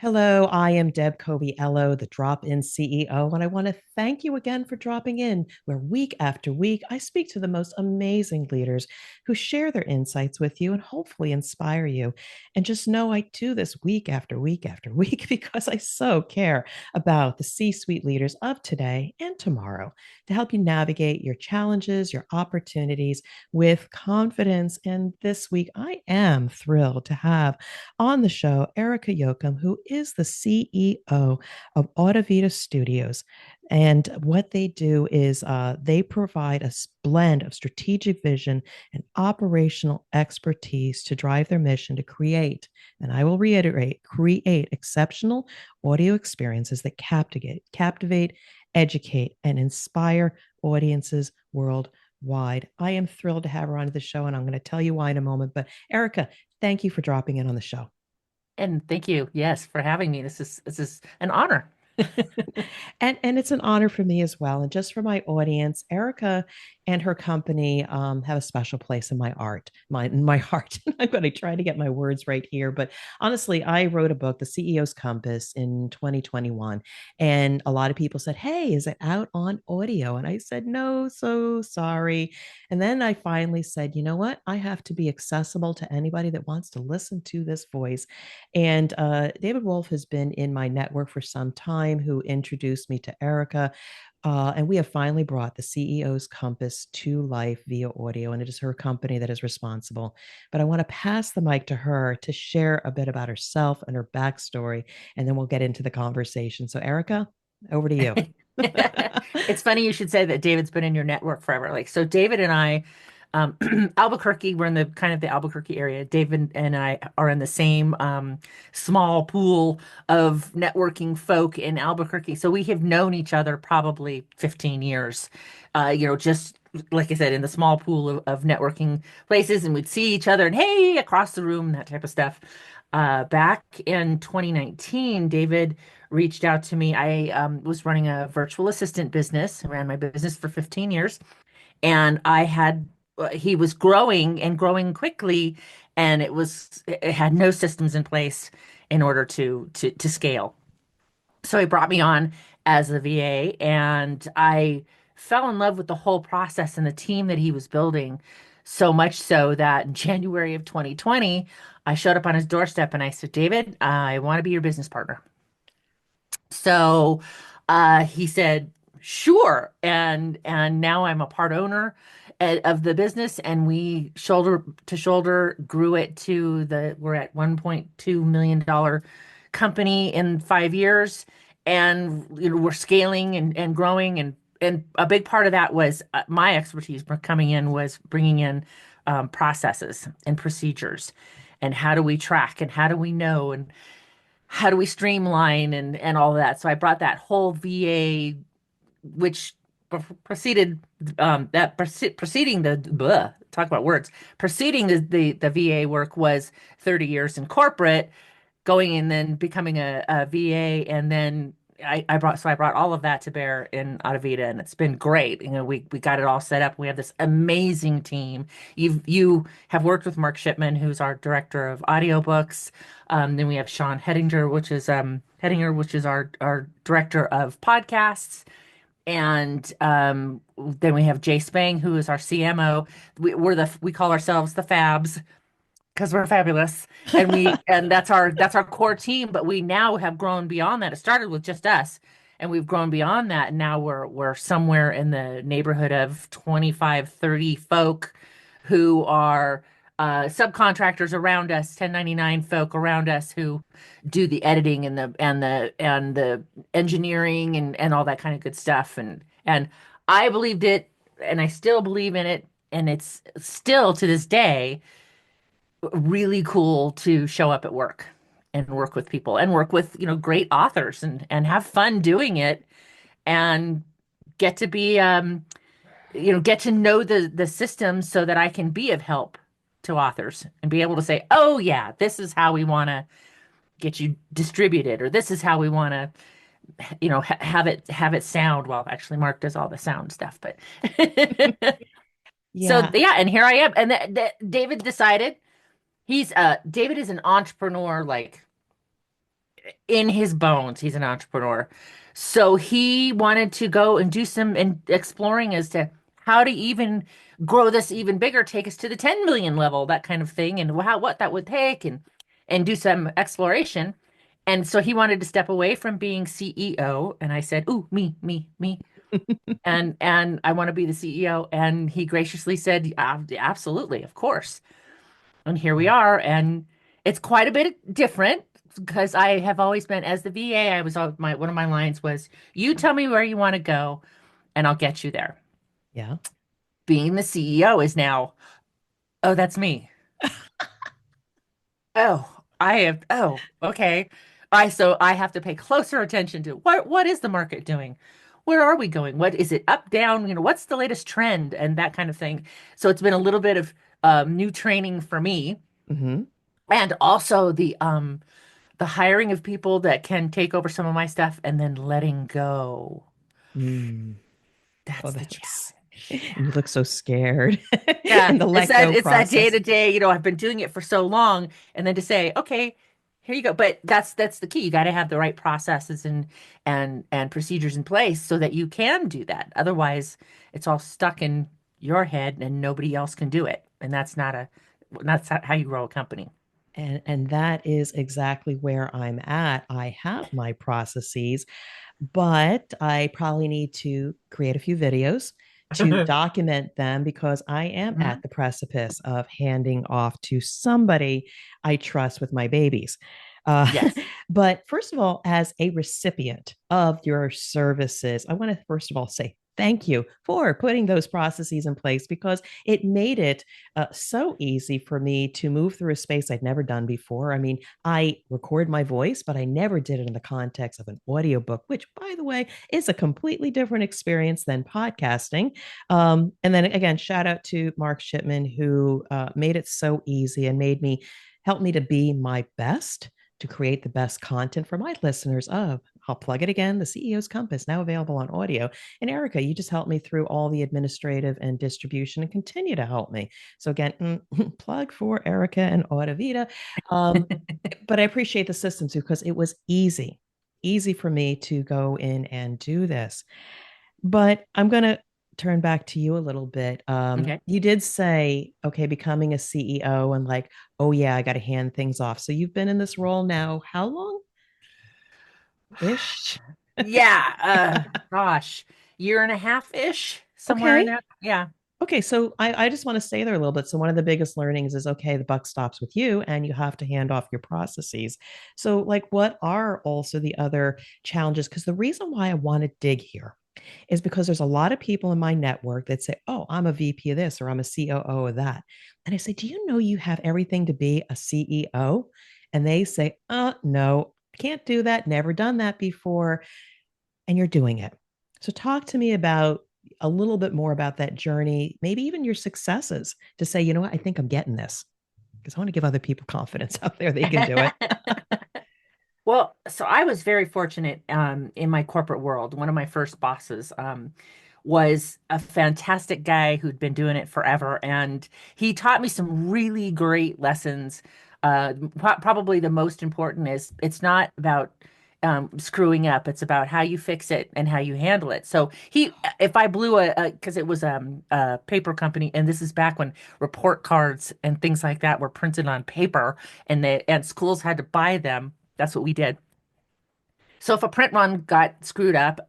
Hello, I am Deb Coviello, the Drop In CEO, and I want to thank you again for dropping in, where week after week I speak to the most amazing leaders who share their insights with you and hopefully inspire you. And just know I do this week after week after week because I so care about the C suite leaders of today and tomorrow to help you navigate your challenges, your opportunities with confidence. And this week, I am thrilled to have on the show Erika Yocom, who is the CEO of Audivita Studios. And what they do is they provide a blend of strategic vision and operational expertise to drive their mission to create, and I will reiterate, create exceptional audio experiences that captivate, educate, and inspire audiences worldwide. I am thrilled to have her on the show, and I'm going to tell you why in a moment. But Erika, thank you for dropping in on the show. And thank you, yes, for having me. This is an honor. And it's an honor for me as well. And just for my audience, Erica and her company have a special place in my my heart. I'm going to try to get my words right here, but honestly, I wrote a book, The CEO's Compass, in 2021, and a lot of people said, "Hey, is it out on audio?" And I said, "No, so sorry." And then I finally said, "You know what? I have to be accessible to anybody that wants to listen to this voice." And David Wolf has been in my network for some time, who introduced me to Erica. And we have finally brought the CEO's Compass to life via audio, and it is her company that is responsible. But I want to pass the mic to her to share a bit about herself and her backstory, and then we'll get into the conversation. So, Erica, over to you. It's funny you should say that David's been in your network forever. So David and I, um, Albuquerque, we're in the kind of the Albuquerque area. David and I are in the same small pool of networking folk in Albuquerque. So we have known each other probably 15 years. Just like I said, in the small pool of networking places, and we'd see each other and hey, across the room, that type of stuff. Back in 2019, David reached out to me. I was running a virtual assistant business. I ran my business for 15 years, and he was growing and growing quickly, and it had no systems in place in order to scale. So he brought me on as a VA, and I fell in love with the whole process and the team that he was building, so much so that in January of 2020, I showed up on his doorstep and I said, David, I want to be your business partner. So he said, sure. And now I'm a part owner of the business, and we shoulder to shoulder grew it to we're at $1.2 million company in 5 years. And we're scaling and growing. And a big part of that was my expertise coming in was bringing in processes and procedures. And how do we track and how do we know? And how do we streamline and all of that. So I brought that whole VA, which preceded preceding the talk about words, preceding the VA work was 30 years in corporate, going and then becoming a VA, and then I brought all of that to bear in Audivita, and it's been great. We got it all set up. We have this amazing team. You have worked with Mark Shipman, who's our director of audiobooks. Then we have Sean Hedinger, which is our director of podcasts. And then we have Jay Spang, who is our CMO. We call ourselves the Fabs because we're fabulous, and that's our core team. But we now have grown beyond that. It started with just us, and we've grown beyond that. And now we're somewhere in the neighborhood of 25, 30 folk who are subcontractors around us, 1099 folk around us who do the editing and the engineering and all that kind of good stuff. And I believed it, and I still believe in it, and it's still to this day really cool to show up at work and work with people and work with, great authors and have fun doing it and get to be, get to know the systems so that I can be of help to authors and be able to say, oh yeah, this is how we want to get you distributed, or this is how we want to, have it sound. Well, actually, Mark does all the sound stuff, but so Yeah. yeah, and here I am. And David decided. David is an entrepreneur, like in his bones, he's an entrepreneur. So he wanted to go and do some exploring as to how to even grow this even bigger, take us to the 10 million level, that kind of thing, and how what that would take and do some exploration. And so he wanted to step away from being CEO. And I said, "Ooh, me. And I want to be the CEO." And he graciously said, Absolutely, of course." And here we are. And it's quite a bit different because I have always been, as the VA, I was one of my lines was, "You tell me where you want to go and I'll get you there." Yeah. Being the CEO is now, "Oh, that's me. Okay. So I have to pay closer attention to what is the market doing? Where are we going? What is it, up, down? What's the latest trend and that kind of thing. So it's been a little bit of new training for me. Hmm. And also the hiring of people that can take over some of my stuff and then letting go. Mm. Oh, That's the that's, challenge. Yeah. and you look so scared Yeah, in the let go it's that day process. to day, I've been doing it for so long, and then to say, "Okay, here you go." But that's the key. You got to have the right processes and procedures in place so that you can do that. Otherwise, it's all stuck in your head and nobody else can do it. And that's not how you grow a company. And that is exactly where I'm at. I have my processes, but I probably need to create a few videos to document them because I am at Mhm. the precipice of handing off to somebody I trust with my babies. Uh, Yes. but first of all, as a recipient of your services, I want to first of all say thank you for putting those processes in place because it made it so easy for me to move through a space I'd never done before. I mean, I record my voice, but I never did it in the context of an audiobook, which, by the way, is a completely different experience than podcasting. And then again, shout out to Mark Shipman, who made it so easy and help me to be my best to create the best content for my listeners of, I'll plug it again, the CEO's Compass, now available on audio. And Erika, you just helped me through all the administrative and distribution and continue to help me. So again, plug for Erika and Audivita. Um, but I appreciate the system too, because it was easy for me to go in and do this. But I'm going to turn back to you a little bit. Okay. You did say, okay, becoming a CEO and like, oh, yeah, I got to hand things off. So you've been in this role now, how long ish? Yeah, gosh, year and a half ish, somewhere in Okay. there. Yeah. Okay, so I just want to stay there a little bit. So one of the biggest learnings is okay, the buck stops with you and you have to hand off your processes. So like what are also the other challenges? Because the reason why I want to dig here is because there's a lot of people in my network that say, "Oh, I'm a VP of this or I'm a COO of that." And I say, "Do you know you have everything to be a CEO?" And they say, no, can't do that, never done that before." And you're doing it. So talk to me about a little bit more about that journey, maybe even your successes to say, you know what, I think I'm getting this because I want to give other people confidence out there they can do it. Well, so I was very fortunate in my corporate world. One of my first bosses was a fantastic guy who'd been doing it forever, and he taught me some really great lessons. Probably the most important is it's not about screwing up; it's about how you fix it and how you handle it. So if I blew because it was a paper company, and this is back when report cards and things like that were printed on paper, and schools had to buy them. That's what we did. So if a print run got screwed up,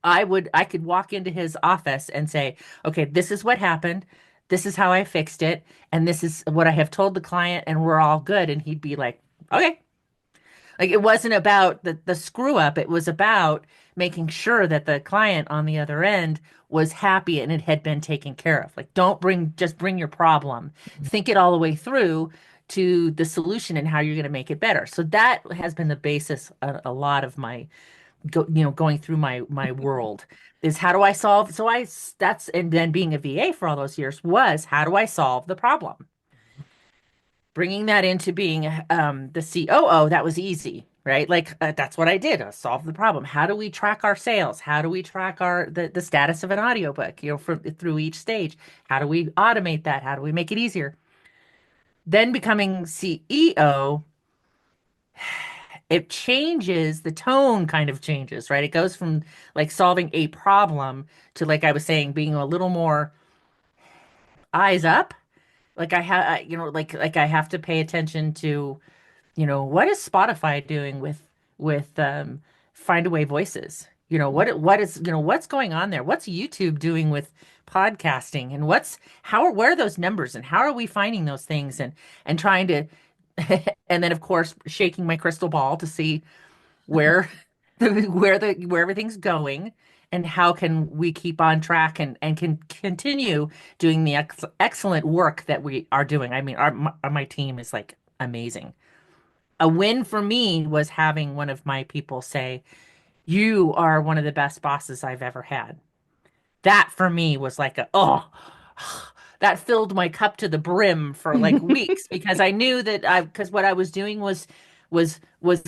I could walk into his office and say, "Okay, this is what happened. This is how I fixed it, and this is what I have told the client, and we're all good." And he'd be like, "Okay." Like it wasn't about the screw up, it was about making sure that the client on the other end was happy and it had been taken care of. Like don't just bring your problem. Think it all the way through to the solution and how you're going to make it better. So that has been the basis of a lot of my going through my world is how do I solve so I that's and then being a VA for all those years was how do I solve the problem? Bringing that into being the COO, that was easy, right? Like that's what I did. I solved the problem. How do we track our sales? How do we track the status of an audiobook, through each stage? How do we automate that? How do we make it easier? Then becoming CEO, it changes, the tone kind of changes, right? It goes from like solving a problem to, like I was saying, being a little more eyes up. Like I have, like I have to pay attention to, what is Spotify doing with Find Away Voices? What's going on there? What's YouTube doing with podcasting? And where are those numbers and how are we finding those things and trying to and then of course shaking my crystal ball to see where where everything's going and how can we keep on track and can continue doing the excellent work that we are doing. I mean, my team is like amazing. A win for me was having one of my people say, "You are one of the best bosses I've ever had." That for me was like that filled my cup to the brim for like weeks because I knew that because what I was doing was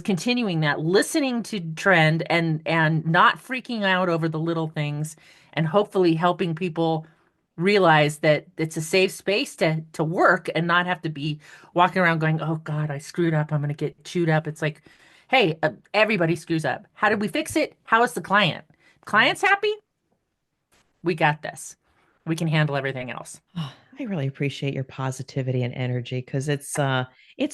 continuing that, listening to trend and not freaking out over the little things, and hopefully helping people realize that it's a safe space to work and not have to be walking around going, "Oh God, I screwed up. I'm going to get chewed up." It's like, hey, everybody screws up. How did we fix it? How is the client? Client's happy? We got this. We can handle everything else. Oh, I really appreciate your positivity and energy because it's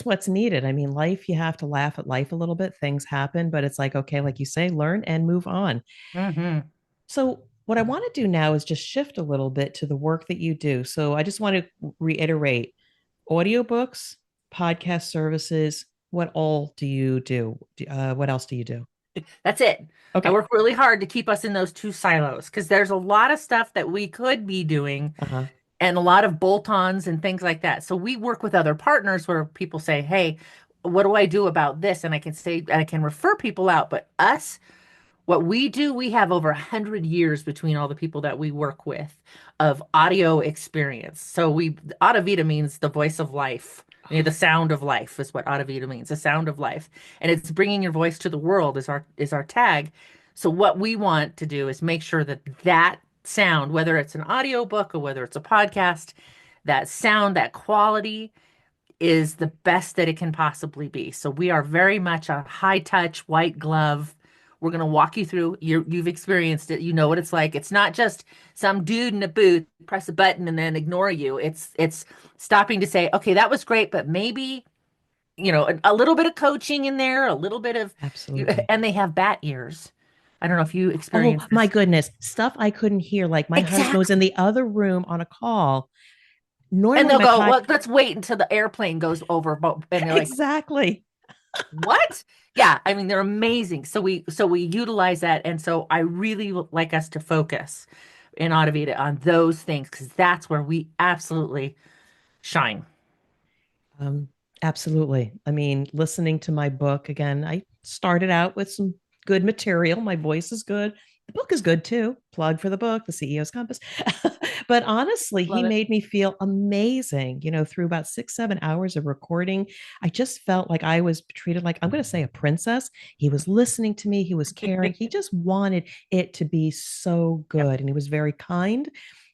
what's needed. I mean, life, you have to laugh at life a little bit. Things happen, but it's like, okay, like you say, learn and move on. Hmm. So what I want to do now is just shift a little bit to the work that you do. So I just want to reiterate audiobooks, podcast services. What all do you do? What else do you do? That's it. I Okay. work really hard to keep us in those two silos because there's a lot of stuff that we could be doing Uh-huh. and a lot of bolt-ons and things like that. So we work with other partners where people say, "Hey, what do I do about this?" And I can say, I can refer people out, but us, what we do, we have over 100 years between all the people that we work with of audio experience. So Audivita means the voice of life. The sound of life is what Audivita means, the sound of life. And it's bringing your voice to the world is our tag. So what we want to do is make sure that that sound, whether it's an audiobook or whether it's a podcast, that sound, that quality is the best that it can possibly be. So we are very much a high touch, white glove. We're going to walk you through. You've experienced it. You know what it's like. It's not just some dude in a booth press a button and then ignore you. It's stopping to say, okay, that was great, but maybe a little bit of coaching in there, a little bit of, Absolutely. and they have bat ears. I don't know if you Oh experience my this. goodness. Stuff I couldn't hear. Like my husband was Exactly. in the other room on a call. And Normally they'll my go, pod well, let's wait until the airplane goes over. And they're like, exactly. what? Yeah, I mean they're amazing. So we utilize that, and so I really would like us to focus in Audivita on those things because that's where we absolutely shine. Um, Absolutely. I mean, listening to my book again, I started out with some good material. My voice is good. The book is good too. Plug for the book, The CEO's Compass. But honestly, he Love it. made me feel amazing. Through about 6, 7 hours of recording, I just felt like I was treated like, I'm going to say, a princess. He was listening to me, he was caring. He just wanted it to be so Yep. good. And he was very kind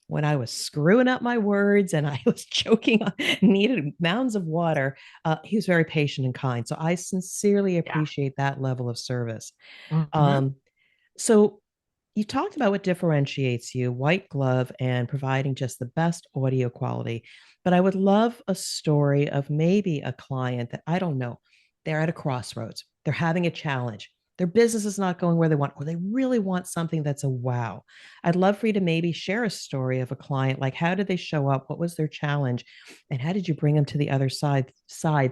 when I was screwing up my words and I was choking on needed mounds of water. He was very patient and kind. So I sincerely Yeah. appreciate that level of service. Hmm. Um, so you talked about what differentiates you, white glove and providing just the best audio quality. But I would love a story of maybe a client that I don't know, they're at a crossroads, they're having a challenge. Their business is not going where they want, or they really want something that's a wow. I'd love for you to maybe share a story of a client, like how did they show up? What was their challenge? And how did you bring them to the other side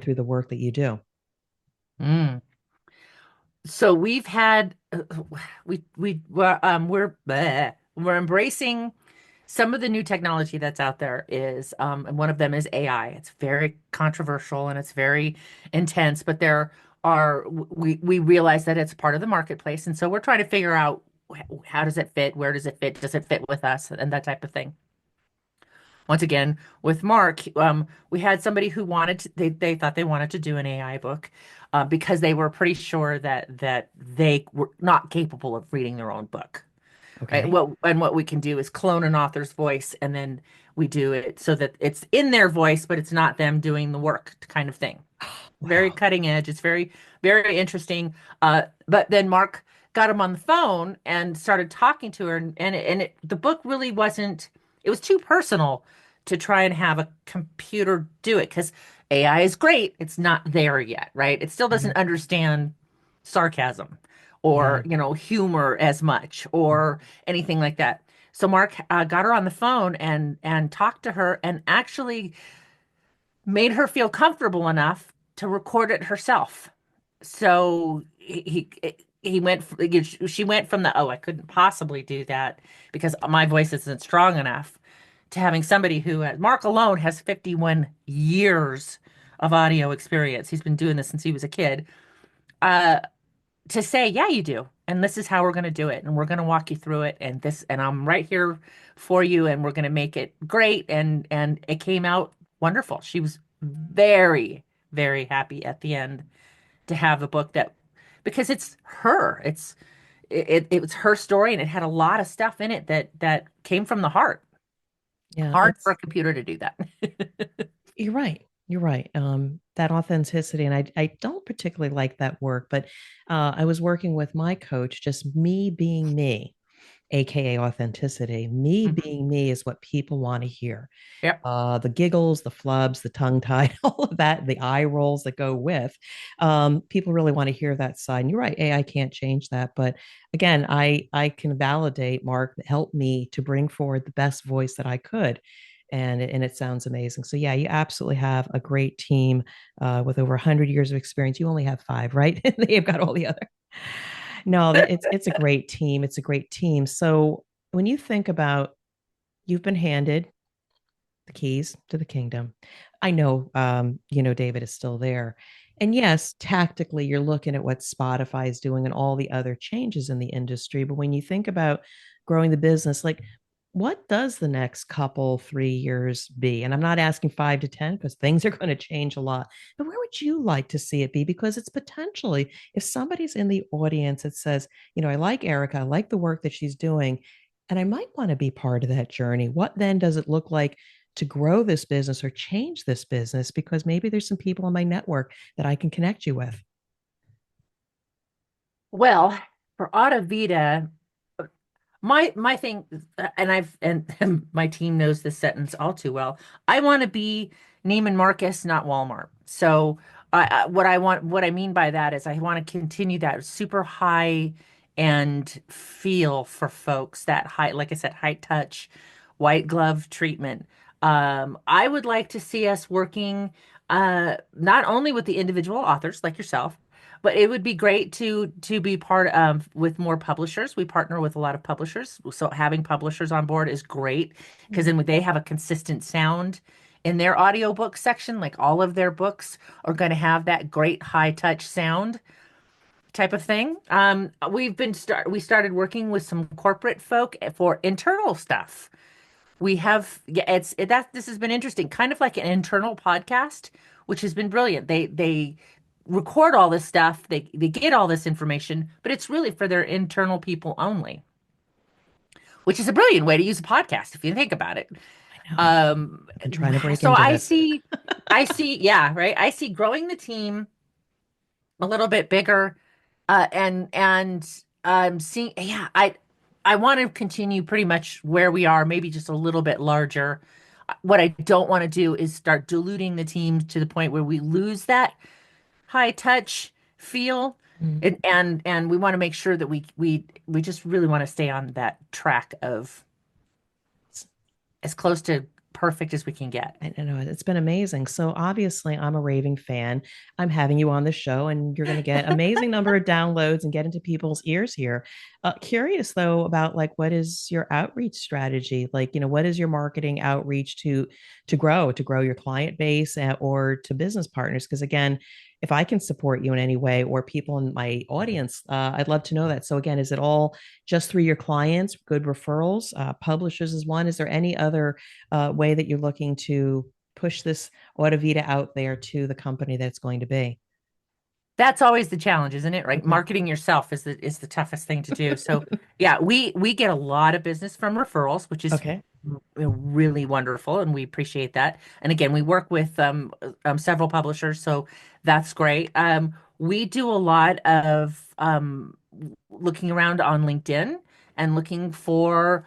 through the work that you do? Mm. So we've had we're embracing some of the new technology that's out there is and one of them is AI. It's very controversial and it's very intense, but we realize that it's part of the marketplace, and so we're trying to figure out how does it fit, where does it fit with us, and that type of thing. Once again, with Mark, we had somebody who they thought they wanted to do an AI book because they were pretty sure that they were not capable of reading their own book. right? Okay. What we can do is clone an author's voice, and then we do it so that it's in their voice, but it's not them doing the work kind of thing. Very Wow. cutting edge. It's very, very interesting. But then Mark got him on the phone and started talking to her, the book really wasn't. It was too personal to try and have a computer do it because AI is great. It's not there yet, right? It still Mhm. doesn't understand sarcasm Yeah. or, humor as much or anything like that. So Mark got her on the phone and talked to her and actually made her feel comfortable enough to record it herself. So he went she went from the, oh, I couldn't possibly do that because my voice isn't strong enough, to having somebody who Mark alone has 51 years of audio experience. He's been doing this since he was a kid. Uh to say, yeah, you do. And this is how we're going to do it. And we're going to walk you through it. And I'm right here for you. And we're going to make it great. And it came out wonderful. She was very, very happy at the end to have a book that, because it's her, it was her story, and it had a lot of stuff in it that came from the heart. Yeah. Hard for It's a computer to do that. You're right. You're right. That authenticity, and I don't particularly like that work, but I was working with my coach, just me being me, aka authenticity. Me Mhm. being me is what people want to hear. Yep. The giggles, the flubs, the tongue tied, all of that, the eye rolls that go with. People really want to hear that side. And you're right, AI can't change that. But again, I can validate Mark that helped me to bring forward the best voice that I could. And it sounds amazing. So yeah, you absolutely have a great team with over 100 years of experience. You only have five, right? They've got all the other. No, it's a great team. It's a great team. So when you think about, you've been handed the keys to the kingdom. I know, David is still there. And yes, tactically, you're looking at what Spotify is doing and all the other changes in the industry. But when you think about growing the business, like, what does the next couple, 3 years be? And I'm not asking 5 to 10 because things are going to change a lot. But where would you like to see it be? Because it's potentially, if somebody's in the audience that says, I like Erika, I like the work that she's doing, and I might want to be part of that journey. What then does it look like to grow this business or change this business? Because maybe there's some people in my network that I can connect you with. Well, for Audivita, my thing, and and my team knows this sentence all too well. I want to be Neiman Marcus, not Walmart. So, what I mean by that is I want to continue that super high end feel for folks. That high, like I said, high touch, white glove treatment. I would like to see us working, not only with the individual authors like yourself, but it would be great to be part of with more publishers. We partner with a lot of publishers, so having publishers on board is great because then they have a consistent sound in their audiobook section. Like all of their books are going to have that great high touch sound type of thing. We started working with some corporate folk for internal stuff. We have, yeah, this has been interesting, kind of like an internal podcast, which has been brilliant. They record all this stuff, they get all this information, but it's really for their internal people only, which is a brilliant way to use a podcast if you think about it. I know. Um, I've been trying to break so into this. yeah, right. I see growing the team a little bit bigger, and seeing, yeah, I want to continue pretty much where we are, maybe just a little bit larger. What I don't want to do is start diluting the team to the point where we lose that high touch feel. Mm. And we want to make sure that we just really want to stay on that track of as close to perfect as we can get. I know it's been amazing. So obviously, I'm a raving fan. I'm having you on the show, and you're going to get amazing number of downloads and get into people's ears here. Curious though about like what is your outreach strategy? Like, what is your marketing outreach to grow your client base or to business partners? Because again, if I can support you in any way or people in my audience, I'd love to know that. So again, is it all just through your clients, good referrals, publishers is one? Is there any other way that you're looking to push this Audivita out there to the company that's going to be? That's always the challenge, isn't it? Right? Mhm. Marketing yourself is the toughest thing to do. So yeah, we get a lot of business from referrals, which is Okay. really wonderful, and we appreciate that. And again, we work with several publishers, so that's great. We do a lot of looking around on LinkedIn and looking for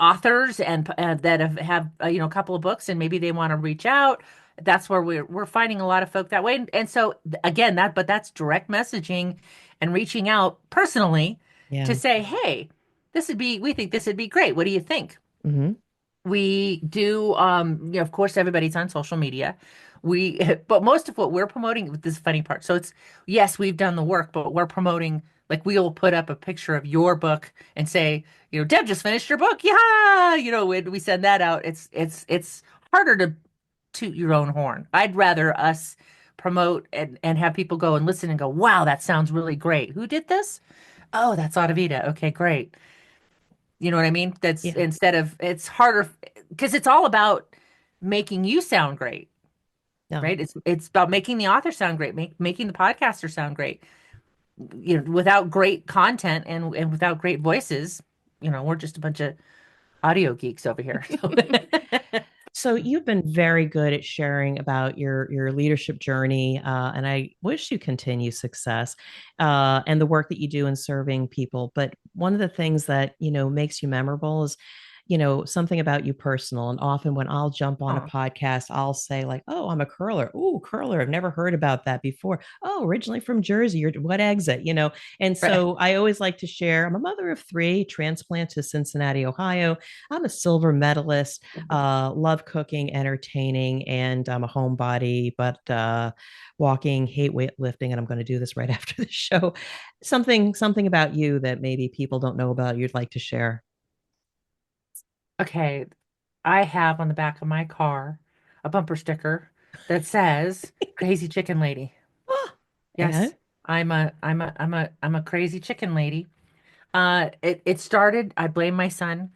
authors and that have a couple of books and maybe they want to reach out. That's where we're finding a lot of folk that way. And so again, that's direct messaging and reaching out personally to Yeah. say, hey, we think this would be great. What do you think? Hmm. We do, of course, everybody's on social media. But most of what we're promoting, this is the funny part. So yes, we've done the work, but we're promoting, like we'll put up a picture of your book and say, Deb just finished your book. Yeah. When we send that out, it's harder to toot your own horn. I'd rather us promote and have people go and listen and go, wow, that sounds really great. Who did this? Oh, that's Audivita. Okay, great. You know what I mean? That's Yeah. instead of it's harder because it's all about making you sound great, No. right? It's about making the author sound great, making the podcaster sound great. Without great content and without great voices, we're just a bunch of audio geeks over here. So So you've been very good at sharing about your leadership journey, and I wish you continue success and the work that you do in serving people. But one of the things that makes you memorable is something about you personal. And often when I'll jump on a oh, podcast, I'll say like, "Oh, I'm a curler. Oh, curler. I've never heard about that before. Oh, originally from Jersey. Or what exit? And right. so I always like to share. I'm a mother of three, transplant to Cincinnati, Ohio. I'm a silver medalist, love cooking, entertaining, and I'm a homebody, but walking, hate weightlifting, and I'm going to do this right after the show. Something about you that maybe people don't know about you'd like to share. Okay, I have on the back of my car a bumper sticker that says "Crazy Chicken Lady." And Yes, I'm a crazy chicken lady. It started, I blame my son.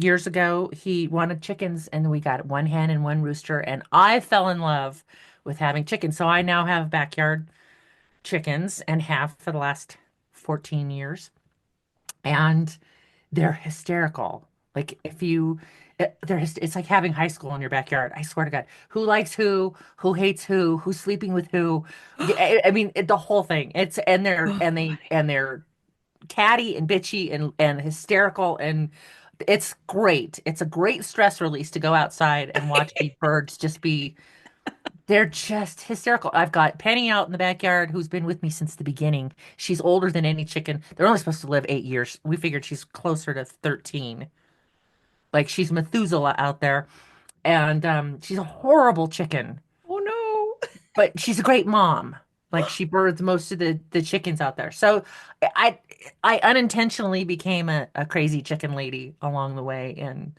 Years ago, he wanted chickens, and we got one hen and one rooster, and I fell in love with having chickens. So I now have backyard chickens and have for the last 14 years, and they're hysterical. Like if you, it's like having high school in your backyard. I swear to God, who likes who hates who's sleeping with who. Yeah, I mean, the whole thing. It's and they're oh, and they and they're catty and bitchy and hysterical and it's great. It's a great stress release to go outside and watch these birds just be they're just hysterical. I've got Penny out in the backyard who's been with me since the beginning. She's older than any chicken. They're only supposed to live 8 years. We figured she's closer to 13. Like she's Methuselah out there. And she's a horrible chicken, oh no. but she's a great mom. Like she births most of the chickens out there. So I I unintentionally became a crazy chicken lady along the way, and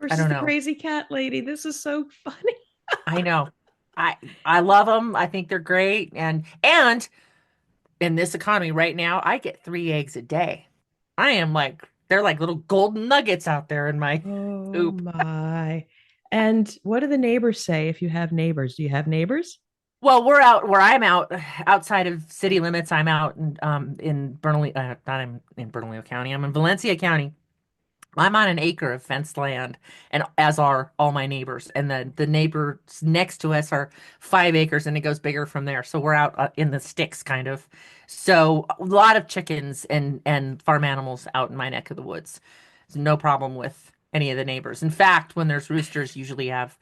I Versus don't the know. crazy cat lady. This is so funny. I know. I I love them. I think they're great, and in this economy right now, I get 3 eggs a day. I am like they're like little golden nuggets out there in my Oh coop. my. And what do the neighbors say if you have neighbors? Do you have neighbors? Well, we're out where I'm out outside of city limits. I'm out in Bernalillo, not in Bernalillo County. I'm in Valencia County. I'm on an acre of fenced land, and as are all my neighbors. And the neighbors next to us are 5 acres, and it goes bigger from there. So we're out in the sticks, kind of. So a lot of chickens and farm animals out in my neck of the woods. There's no problem with any of the neighbors. In fact, when there's roosters, usually have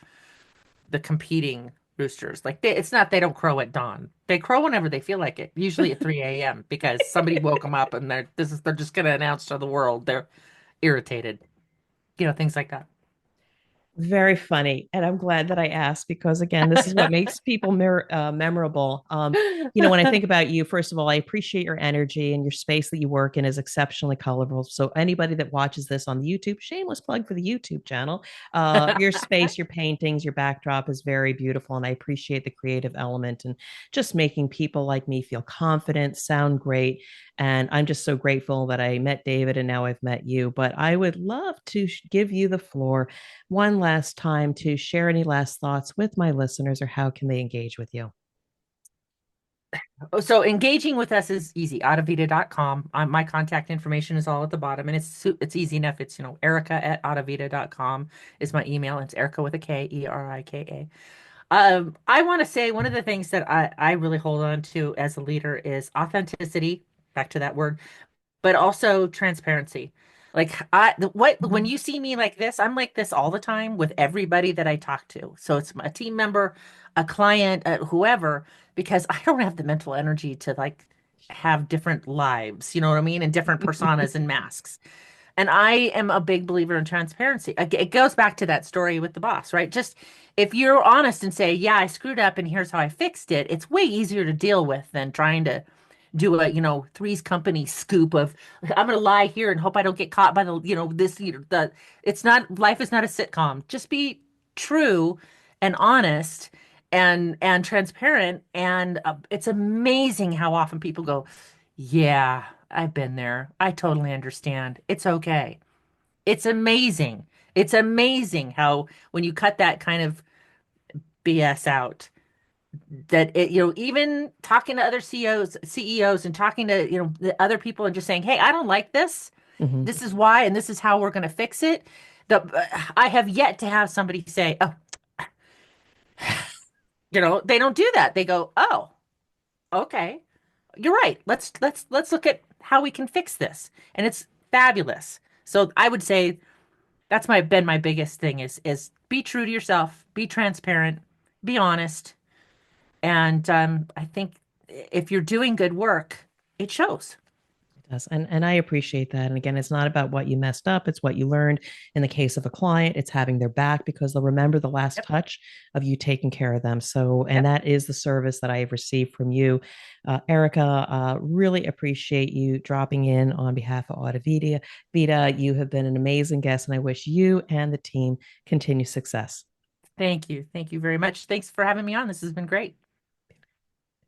the competing roosters. Like it's not they don't crow at dawn. They crow whenever they feel like it, usually at 3 a.m. because somebody woke them up and they're just going to announce to the world they're irritated. Things like that. Very funny. And I'm glad that I asked because, again, this is what makes people memorable. When I think about you, first of all, I appreciate your energy and your space that you work in is exceptionally colorful. So, anybody that watches this on the YouTube, shameless plug for the YouTube channel, your space, your paintings, your backdrop is very beautiful. And I appreciate the creative element and just making people like me feel confident, sound great. And I'm just so grateful that I met David and now I've met you. But I would love to give you the floor one last time to share any last thoughts with my listeners or how can they engage with you? So engaging with us is easy. Audivita.com. My contact information is all at the bottom, and it's easy enough. It's, Erica at audivita.com is my email. It's Erica with a K, Erika. I want to say one of the things that I really hold on to as a leader is authenticity, back to that word, but also transparency. Like when Mhm. you see me like this, I'm like this all the time with everybody that I talk to. So it's a team member, a client, whoever, because I don't have the mental energy to like have different lives, you know what I mean? And different personas and masks. And I am a big believer in transparency. It goes back to that story with the boss, right? Just if you're honest and say, yeah, I screwed up and here's how I fixed it, it's way easier to deal with than trying to do a, Three's Company scoop of I'm gonna lie here and hope I don't get caught by the, this, the it's not life is not a sitcom. Just be true and honest and transparent. And it's amazing how often people go, yeah, I've been there. I totally understand. It's okay. It's amazing. It's amazing how when you cut that kind of BS out, that even talking to other CEOs and talking to, the other people and just saying, "Hey, I don't like this. Mhm. This is why, and this is how we're going to fix it." I have yet to have somebody say, "Oh, they don't do that." They go, "Oh, okay. You're right. Let's look at how we can fix this." And it's fabulous. So I would say that's my biggest thing is be true to yourself, be transparent, be honest. And I think if you're doing good work, it shows. It does. And I appreciate that. And again, it's not about what you messed up, it's what you learned. In the case of a client, it's having their back because they'll remember the last Yep. touch of you taking care of them. So, and Yep. that is the service that I have received from you. Erica, really appreciate you dropping in on behalf of Audivita. Vita, you have been an amazing guest, and I wish you and the team continued success. Thank you. Thank you very much. Thanks for having me on. This has been great.